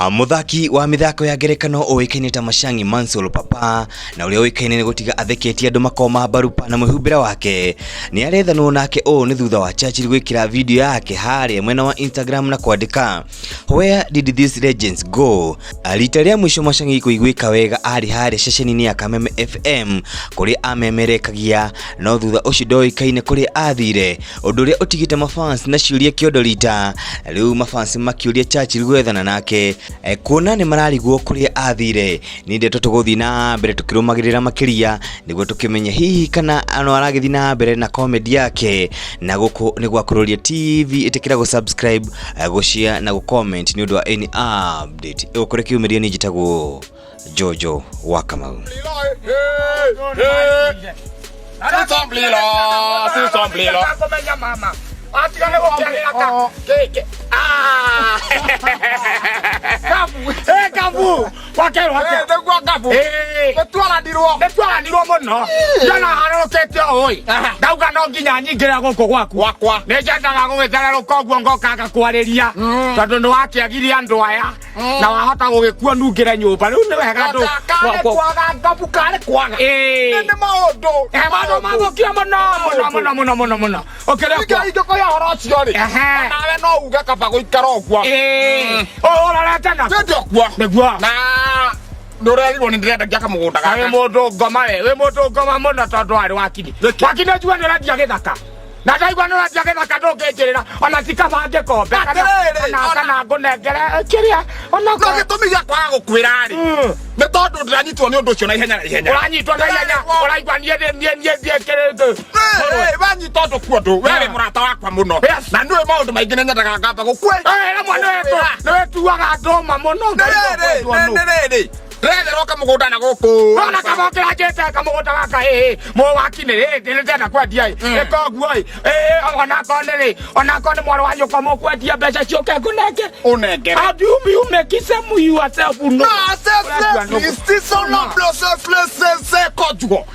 Muthaki wa mithako ya ngerekano oikaine ta Machangi Mansell Papa na uria oikaine ni gutiga atheketie andu makoma barupa na muhumbira wake ni arethanwo nake ni thutha wa Churchill gwikira video yake haria mwena wa Instagram na kwandika "Where did these legends go?" Rita ria mwisho Machangi kuiguika wega ari haria ceceni-ini ya Kameme FM kuri amemerekagia no thutha ucio ndoikaine kuri athire undu uria utigite mafans na ciuria kiondo rita riu mafans makiuria Churchill gwethana nake kuona ni mararigwo kuria athire ni ndeto tuguthi na mbere tukirumagirira makiria niguo tukimenya hihi kana ano aragithi na mbere na comedy yake na guku ni gwakururia TV itikira go subscribe go share na go comment ni undu wa any update ukore kiumiria ni jitagwo Jojo wa Kamau. Kabu wakero tegwa kabu betwala ndirwo muno jana harokete oi ndauga no nginya nyingira guko gwakwa nejendaga gugitara rukonguo ngoka kwariria tondu ni wakiagiria andu aya na wahota gugikua nungire nyumba riu ni wega ndu kwaga kabu kare kwaga ni maundu mathukio muno okere ko ya horocio ri nawe no uge kaba guikara ogwa orarete na negwa na ndoreri ni ndirenda giaka mugunda ga we mundu ngoma muno tondu ari wakini jua ni radia githaka na ndaigua ni radia githaka ndungijirira ona tikabange kombe kana ngunengere kiria ona ko gitumigia kwaga gukwira ri ni tondu ndiranyitwo ni undu ucio na ihenya uranyitwo na ihenya uraigua nie kirete banyitwo ndukuondu wewe murata wakwa muno na ndiwe maundu maingi nendaga ngamba gukwe mwana wetu niwe tuaga ndoma muno ndiriri roka mugunda na guku ona kabokera jete kamugunda gaka mo wakine ndenda kwendia ekoguo ona kone mwaro wanyu komo kwendia mbeca cioke unenge how do you make it some yourself no c'est ça c'est son nom c'est kojugo